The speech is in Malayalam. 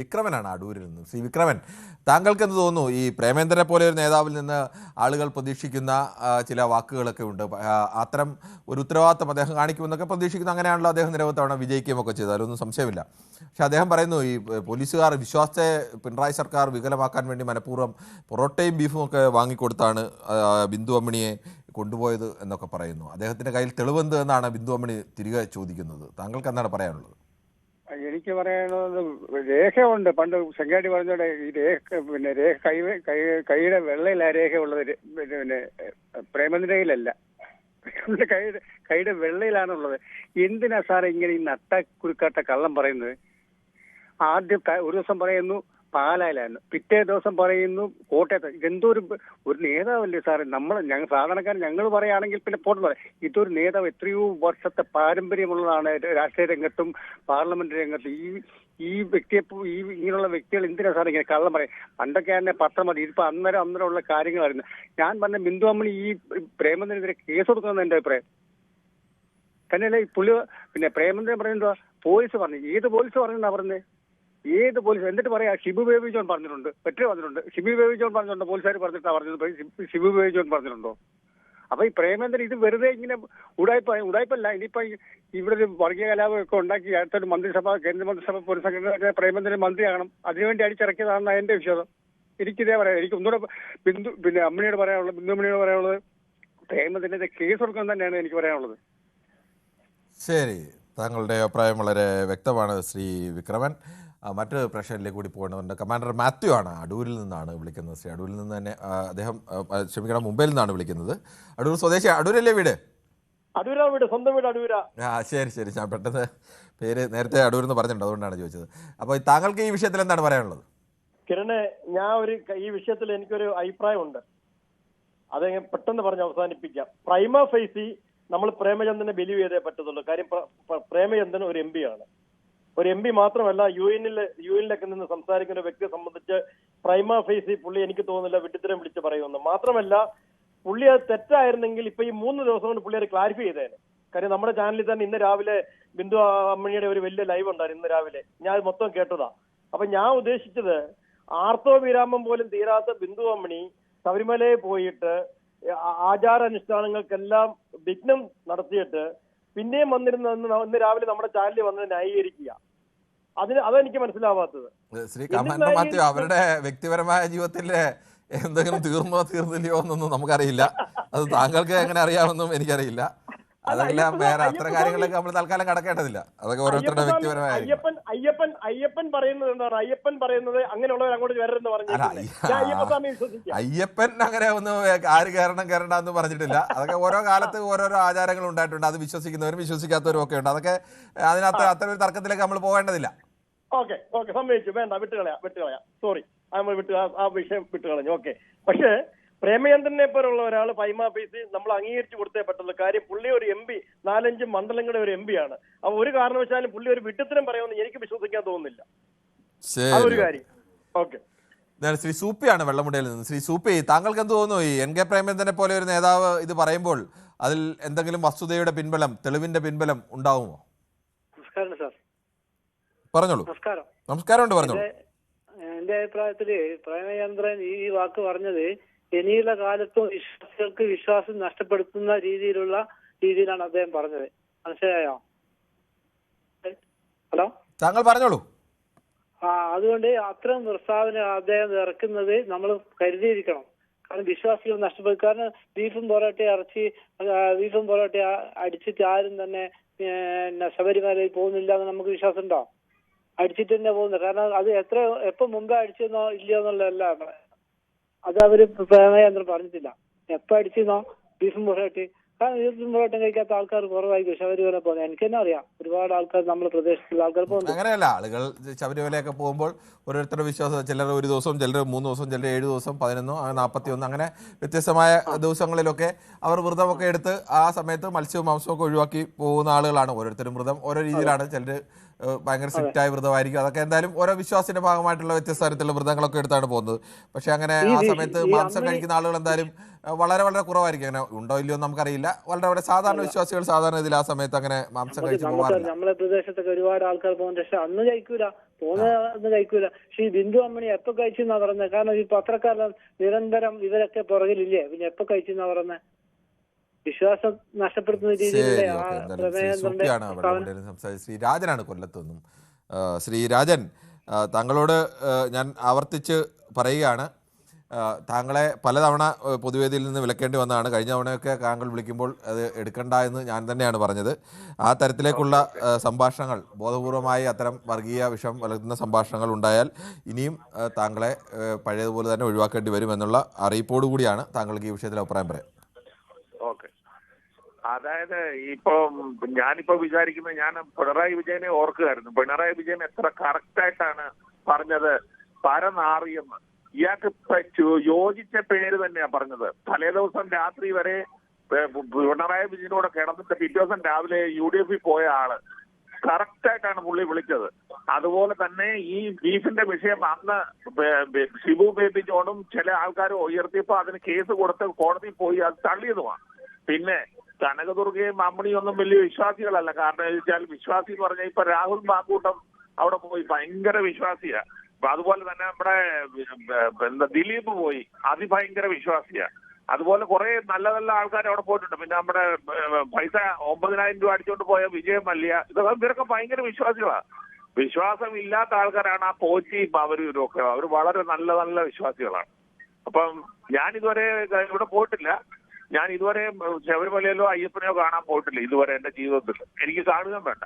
വിക്രമനാണ് അടൂരിൽ നിന്ന്. ശ്രീ വിക്രമൻ, താങ്കൾക്ക് എന്ത് തോന്നുന്നു? ഈ പ്രേമേന്ദ്രനെ പോലെ ഒരു നേതാവിൽ നിന്ന് ആളുകൾ പ്രതീക്ഷിക്കുന്ന ചില വാക്കുകളൊക്കെ ഉണ്ട്. അത്തരം ഒരു ഉത്തരവാദിത്തം അദ്ദേഹം കാണിക്കുമെന്നൊക്കെ പ്രതീക്ഷിക്കുന്നു. അങ്ങനെയാണല്ലോ അദ്ദേഹം നിരവധി തവണ വിജയിക്കുകയൊക്കെ ചെയ്തത്, അതിലൊന്നും സംശയമില്ല. പക്ഷെ അദ്ദേഹം പറയുന്നു ഈ പോലീസുകാർ വിശ്വാസത്തെ പിണറായി സർക്കാർ വികലമാക്കാൻ വേണ്ടി മനഃപൂർവ്വം പൊറോട്ടയും ബീഫും ഒക്കെ വാങ്ങിക്കൊടുത്താണ് ബിന്ദു അമ്മിണിയെ കൊണ്ടുപോയത് എന്നൊക്കെ പറയുന്നു. അദ്ദേഹത്തിൻ്റെ കയ്യിൽ തെളിവെന്ത് എന്നാണ് ബിന്ദു അമ്മിണി തിരികെ ചോദിക്കുന്നത്. താങ്കൾക്ക് എന്താണ് പറയാനുള്ളത്? എനിക്ക് പറയാനുള്ളത് രേഖയുണ്ട്. പണ്ട് ശങ്കാടി പറഞ്ഞോടെ ഈ രേഖ പിന്നെ രേഖ കൈയുടെ വെള്ളയിലാ രേഖ ഉള്ളത്, പിന്നെ പ്രേമനിരയിലല്ല. കൈയുടെ വെള്ളയിലാണുള്ളത്. എന്തിനാ സാറേ ഇങ്ങനെ ഈ നട്ടക്കുരുക്കാട്ട കള്ളം പറയുന്നത്? ആദ്യം ഒരു ദിവസം പറയുന്നു പാലായിലായിരുന്നു, പിറ്റേ ദിവസം പറയുന്നു കോട്ടയത്ത്. ഇതെന്തോ ഒരു നേതാവല്ലേ സാറേ? ഞങ്ങൾ സാധാരണക്കാർ ഞങ്ങൾ പറയുകയാണെങ്കിൽ പിന്നെ പോട്ടെന്ന് പറയാം. ഇതൊരു നേതാവ് എത്രയോ വർഷത്തെ പാരമ്പര്യമുള്ളതാണ് രാഷ്ട്രീയ രംഗത്തും പാർലമെന്റ് രംഗത്തും. ഈ വ്യക്തിയെ ഇങ്ങനെയുള്ള വ്യക്തികൾ എന്തിനാ സാറേ ഇങ്ങനെ കള്ളം പറയും? പണ്ടൊക്കെ തന്നെ പത്രം മതി, ഇതിപ്പോ അന്നേരം ഉള്ള കാര്യങ്ങളായിരുന്നു. ഞാൻ പറഞ്ഞ ബിന്ദു അമ്മിണി ഈ പ്രേമത്തിനെതിരെ കേസ് കൊടുക്കണമെന്ന് എന്റെ അഭിപ്രായം തന്നെയല്ലേ. ഈ പുള്ളി പിന്നെ പ്രേമേന്ദ്രൻ പറയുന്നത് പോലീസ് പറഞ്ഞു. ഏത് പോലീസ് പറഞ്ഞെന്നാ പറഞ്ഞത്? ഏത് പോലീസ്? എന്നിട്ട് പറയാ ഷിബു ബേബി ജോൺ പറഞ്ഞിട്ടുണ്ട്, പെട്രേ പറഞ്ഞിട്ടുണ്ട്. ഷിബു ബേബി ജോൺ പറഞ്ഞിട്ടുണ്ടോ? പോലീസുകാർ പറഞ്ഞിട്ടാ പറഞ്ഞത്? ഷിബു ബേബി ജോൺ പറഞ്ഞിട്ടുണ്ടോ? അപ്പൊ ഈ പ്രേമേന്ദ്രൻ ഇത് വെറുതെ ഇങ്ങനെ ഉടായ്പല്ല. ഇനിയിപ്പോ ഇവിടെ ഒരു വർഗീയ കലാപമൊക്കെ ഉണ്ടാക്കി അടുത്തൊരു മന്ത്രിസഭ, കേന്ദ്രമന്ത്രിസഭ പുനഃസംഘടന പ്രേമേന്ദ്രൻ മന്ത്രിയാകണം, അതിനുവേണ്ടി അടിച്ചിറക്കിയതാണെന്നാണ് എന്റെ വിശ്വാസം. എനിക്കിതേ പറയാം. എനിക്ക് ഒന്നുകൂടെ ബിന്ദു അമ്മിണിയോട് പറയാനുള്ളത് പ്രേമേന്ദ്രനെതിരെ കേസ് കൊടുക്കണം തന്നെയാണ് എനിക്ക് പറയാനുള്ളത്. ശരി, താങ്കളുടെ അഭിപ്രായം വളരെ വ്യക്തമാണ് ശ്രീ വിക്രമൻ. മറ്റൊരു പ്രശ്നത്തിലേക്ക് കൂടി പോകേണ്ടതുണ്ട്. കമാൻഡർ മാത്യു ആണ് അടൂരിൽ നിന്നാണ് വിളിക്കുന്നത്. ശ്രീ അടൂരിൽ നിന്ന് തന്നെ അദ്ദേഹം മുംബൈയിൽ നിന്നാണ് വിളിക്കുന്നത്. അടൂർ സ്വദേശി. അടൂരല്ലേ വീട്? അടൂരാ വീട്, സ്വന്തം വീട് അടൂരാ. ശരി, ഞാൻ പെട്ടെന്ന് പേര് നേരത്തെ അടൂർ എന്ന് പറഞ്ഞിട്ടുണ്ട്, അതുകൊണ്ടാണ് ചോദിച്ചത്. അപ്പോൾ താങ്കൾക്ക് ഈ വിഷയത്തിൽ എന്താണ് പറയാനുള്ളത്? കിരണെ, ഈ വിഷയത്തിൽ എനിക്കൊരു അഭിപ്രായമുണ്ട്. അത് പെട്ടെന്ന് പറഞ്ഞ് അവസാനിപ്പിക്കാം. പ്രൈമ ഫേസി നമ്മൾ പ്രേമചന്ദ്രനെ ബിലീവ് ചെയ്തേ പറ്റത്തുള്ളൂ. കാര്യം പ്രേമചന്ദ്രൻ ഒരു എം പി ആണ്. ഒരു എം പി മാത്രമല്ല, യു എനിലൊക്കെ നിന്ന് സംസാരിക്കുന്ന വ്യക്തിയെ സംബന്ധിച്ച് പ്രൈമ ഫേസി പുള്ളി എനിക്ക് തോന്നുന്നില്ല വിഡ്ഢിത്തരം വിളിച്ച് പറയുമെന്ന്. മാത്രമല്ല, പുള്ളി അത് തെറ്റായിരുന്നെങ്കിൽ ഇപ്പൊ ഈ 3 ദിവസം കൊണ്ട് പുള്ളി അത് ക്ലാരിഫൈ ചെയ്തേനെ. കാര്യം നമ്മുടെ ചാനലിൽ തന്നെ ഇന്ന് രാവിലെ ബിന്ദു അമ്മിണിയുടെ ഒരു വലിയ ലൈവ് ഉണ്ടായിരുന്നു. ഇന്ന് രാവിലെ ഞാൻ അത് മൊത്തം കേട്ടതാ. അപ്പൊ ഞാൻ ഉദ്ദേശിച്ചത്, ആർത്തവ വിരാമം പോലും തീരാത്ത ബിന്ദു അമ്മിണി ശബരിമലയിൽ പോയിട്ട് ആചാരാനുഷ്ഠാനങ്ങൾക്കെല്ലാം വിഘ്നം നടത്തിയിട്ട് പിന്നെയും വന്നിരുന്ന ഇന്ന് രാവിലെ നമ്മുടെ ചാനലിൽ വന്നത് ന്യായീകരിക്കുക. അതെനിക്ക് മനസ്സിലാവാത്തത്. ശ്രീ കമാൻഡർ മാത്യു, അവരുടെ വ്യക്തിപരമായ ജീവിതത്തിലെ എന്തെങ്കിലും തീർന്നില്ലയോ എന്നൊന്നും നമുക്കറിയില്ല. അത് താങ്കൾക്ക് എങ്ങനെ അറിയാമെന്നും എനിക്കറിയില്ല. അതെല്ലാം വേറെ അത്തരം കാര്യങ്ങളിലേക്ക് നമ്മൾ തൽക്കാലം കടക്കേണ്ടതില്ല. അതൊക്കെ ഓരോരുത്തരുടെ വ്യക്തിപരമായ. അയ്യപ്പൻ പറയുന്നത് എന്താണ്? അയ്യപ്പൻ പറയുന്നത് അങ്ങനെയുള്ളവർ അങ്ങോട്ട് വരരുതെന്ന് പറഞ്ഞു. അയ്യപ്പൻ അങ്ങനെ ഒന്നും ആര് കയറണ്ട എന്ന് പറഞ്ഞിട്ടില്ല. അതൊക്കെ ഓരോ കാലത്ത് ഓരോരോ ആചാരങ്ങൾ ഉണ്ടായിട്ടുണ്ട്. അത് വിശ്വസിക്കുന്നവരും വിശ്വസിക്കാത്തവരും ഒക്കെ ഉണ്ട്. അതൊക്കെ അതിനകത്ത് അത്തരം ഒരു തർക്കത്തിലേക്ക് നമ്മൾ പോകേണ്ടതില്ല. ഓക്കെ, സമ്മതിച്ചു. വേണ്ട, വിട്ടുകളയാം. സോറി, ആ വിഷയം വിട്ടുകളഞ്ഞു. ഓക്കെ. പക്ഷേ പ്രേമചന്ദ്രനെ പോലുള്ള ഒരാൾ പൈമ പൈസി നമ്മൾ അംഗീകരിച്ചു കൊടുത്തേ പറ്റുള്ളൂ. കാര്യം പുള്ളി ഒരു എം പി, 4-5 മണ്ഡലങ്ങളുടെ ഒരു എം പി ആണ്. അപ്പൊ ഒരു കാരണവശാലും പുള്ളി ഒരു വിഡ്ഢിത്തരം പറയുമെന്ന് എനിക്ക് വിശ്വസിക്കാൻ തോന്നുന്നില്ല. അതൊരു കാര്യം. ഓക്കെ. ശ്രീ സൂപ്പിയാണ് വെള്ളമുണ്ടയിൽ നിന്ന്. ശ്രീ സൂപ്പി, താങ്കൾക്ക് എന്ത് തോന്നുന്നു? ഈ NK പ്രേമചന്ദ്രനെ പോലെ ഒരു നേതാവ് ഇത് പറയുമ്പോൾ അതിൽ എന്തെങ്കിലും വസ്തുതയുടെ പിൻബലം, തെളിവിന്റെ പിൻബലം ഉണ്ടാവുമോ? നമസ്കാരം സാർ. പറഞ്ഞോളൂ. നമസ്കാരമുണ്ട്, പറഞ്ഞോളൂ. എന്റെ അഭിപ്രായത്തില് പ്രേമചന്ദ്രൻ ഈ വാക്ക് പറഞ്ഞത് ഇനിയുള്ള കാലത്തും വിശ്വാസികൾക്ക് വിശ്വാസം നഷ്ടപ്പെടുത്തുന്ന രീതിയിലാണ് അദ്ദേഹം പറഞ്ഞത്. മനസ്സിലായോ? ഹലോ, താങ്കൾ പറഞ്ഞോളൂ. അതുകൊണ്ട് അത്തരം പ്രസ്താവന അദ്ദേഹം ഇറക്കുന്നത് നമ്മൾ കരുതിയിരിക്കണം. കാരണം വിശ്വാസികൾ നഷ്ടപ്പെടും. കാരണം ബീഫും പൊറോട്ട അടിച്ചിട്ട് ആരും തന്നെ ശബരിമലയിൽ പോകുന്നില്ല എന്ന് നമുക്ക് വിശ്വാസം ഉണ്ടോ? അടിച്ചിട്ട് തന്നെ പോകുന്നത്. കാരണം അത് എപ്പോ മുമ്പേ അടിച്ചെന്നോ ഇല്ലയോ എന്നുള്ളതല്ല. അത് അവര് പ്രേമചന്ദ്രൻ പറഞ്ഞിട്ടില്ല. എപ്പോ അടിച്ചെന്നോ ബീഫും പൊറോട്ട. കാരണം ബീഫും പൊറോട്ട കഴിക്കാത്ത ആൾക്കാർ കുറവായിരിക്കും ശബരിമല പോകുന്നത്. എനിക്ക് തന്നെ അറിയാം, ഒരുപാട് ആൾക്കാർ നമ്മുടെ പ്രദേശത്തുള്ള ആൾക്കാർ പോകുന്നു. അങ്ങനെയല്ല, ആളുകൾ ശബരിമലയൊക്കെ പോകുമ്പോൾ ഓരോരുത്തരുടെ വിശ്വാസം. ചിലർ 1 ദിവസം, ചിലർ 3 ദിവസം, ചിലർ 7 ദിവസം, 11, 41, അങ്ങനെ വ്യത്യസ്തമായ ദിവസങ്ങളിലൊക്കെ അവർ വ്രതമൊക്കെ എടുത്ത് ആ സമയത്ത് മത്സ്യവും മാംസവും ഒക്കെ ഒഴിവാക്കി പോകുന്ന ആളുകളാണ്. ഓരോരുത്തരും വ്രതം ഓരോ രീതിയിലാണ്. ചിലർ ഭയങ്കര സ്ട്രിക്റ്റായ വ്രതമായിരിക്കും. അതൊക്കെ എന്തായാലും ഓരോ വിശ്വാസത്തിന്റെ ഭാഗമായിട്ടുള്ള വ്യത്യസ്ത തരത്തിലുള്ള വ്രതങ്ങളൊക്കെ എടുത്താണ് പോകുന്നത്. പക്ഷെ അങ്ങനെ ആ സമയത്ത് മാംസം കഴിക്കുന്ന ആളുകൾ എന്തായാലും വളരെ വളരെ കുറവായിരിക്കും. അങ്ങനെ ഉണ്ടോ ഇല്ലയോ എന്ന് നമുക്കറിയില്ല. വളരെ വളരെ സാധാരണ വിശ്വാസികൾ സാധാരണ ഇതിൽ ആ സമയത്ത് അങ്ങനെ മാംസം കഴിച്ച് പോകാറില്ല. നമ്മളെ പ്രദേശത്തൊക്കെ ഒരുപാട് ആൾക്കാർ പോകുന്നുണ്ട്. പക്ഷെ അന്ന് കഴിക്കൂല, അന്ന് കഴിക്കൂല. പക്ഷെ ഈ ബിന്ദു അമ്മണി എപ്പോ കഴിച്ചെന്നാ പറഞ്ഞത്? കാരണം ഈ പത്രക്കാരെല്ലാം നിരന്തരം ഇവരൊക്കെ പുറകിലില്ലേ, പിന്നെ എപ്പോ കഴിച്ചെന്നാ പറഞ്ഞത്? വിശ്വാസം നഷ്ടപ്പെടുത്തുന്ന രീതിയിലല്ലേ ആ പ്രമേന്ദ്രന്റെ. ശ്രീ രാജനാണ് കൊല്ലത്തുനിന്നും. ശ്രീ രാജൻ, താങ്കളോട് ഞാൻ ആവർത്തിച്ച് പറയുകയാണ്, താങ്കളെ പലതവണ പൊതുവേദിയിൽ നിന്ന് വിലക്കേണ്ടി വന്നതാണ്. കഴിഞ്ഞ തവണയൊക്കെ താങ്കൾ വിളിക്കുമ്പോൾ അത് എടുക്കണ്ട എന്ന് ഞാൻ തന്നെയാണ് പറഞ്ഞത്. ആ തരത്തിലേക്കുള്ള സംഭാഷണങ്ങൾ, ബോധപൂർവമായി അത്തരം വർഗീയ വിഷം വളർത്തുന്ന സംഭാഷണങ്ങൾ ഉണ്ടായാൽ ഇനിയും താങ്കളെ പഴയതുപോലെ തന്നെ ഒഴിവാക്കേണ്ടി വരുമെന്നുള്ള അറിയിപ്പോടുകൂടിയാണ് താങ്കൾക്ക് ഈ വിഷയത്തിൽ അഭിപ്രായം പറയാം. ഓക്കെ, അതായത് ഇപ്പം ഞാനിപ്പോ വിചാരിക്കുന്നത്, ഞാൻ പിണറായി വിജയനെ ഓർക്കുകയായിരുന്നു. പിണറായി വിജയൻ എത്ര കറക്റ്റായിട്ടാണ് പറഞ്ഞത്, പരനാറിയെന്ന്. ഇയാൾക്ക് യോജിച്ച പേര് തന്നെയാ പറഞ്ഞത്. തലേ ദിവസം രാത്രി വരെ പിണറായി വിജയനോട് കിടന്നിട്ട് പിറ്റേ ദിവസം രാവിലെ UDF പോയ ആള് കറക്റ്റായിട്ടാണ് പുള്ളി വിളിച്ചത്. അതുപോലെ തന്നെ ഈ ബീഫിന്റെ വിഷയം അന്ന് ഷിബു ബേബി ജോണും ചില ആൾക്കാരും ഉയർത്തിയപ്പോ അതിന് കേസ് കൊടുത്ത് കോടതിയിൽ പോയി അത് തള്ളിയതുമാണ്. പിന്നെ കനകദുർഗയും മമ്മണിയും ഒന്നും വലിയ വിശ്വാസികളല്ല. കാരണം വെച്ചാൽ വിശ്വാസി എന്ന് പറഞ്ഞാൽ ഇപ്പൊ രാഹുൽ മാക്കൂട്ടം അവിടെ പോയി ഭയങ്കര വിശ്വാസിയാ. അതുപോലെ തന്നെ നമ്മുടെ ദിലീപ് പോയി അതിഭയങ്കര വിശ്വാസിയാ. അതുപോലെ കുറെ നല്ല നല്ല ആൾക്കാർ അവിടെ പോയിട്ടുണ്ട്. പിന്നെ നമ്മുടെ പൈസ 9,000 രൂപ അടിച്ചുകൊണ്ട് പോയ വിജയ് മല്യ, ഇവരൊക്കെ ഭയങ്കര വിശ്വാസികളാണ്. വിശ്വാസം ഇല്ലാത്ത ആൾക്കാരാണ് ആ പോറ്റിയും അവരും ഒക്കെ. അവർ വളരെ നല്ല നല്ല വിശ്വാസികളാണ്. അപ്പം ഞാനിതുവരെ ഇവിടെ പോയിട്ടില്ല. ഞാൻ ഇതുവരെ ശബരിമലയിലോ അയ്യപ്പനെയോ കാണാൻ പോയിട്ടില്ല ഇതുവരെ എന്റെ ജീവിതത്തിൽ. എനിക്ക് കാണുകയും വേണ്ട.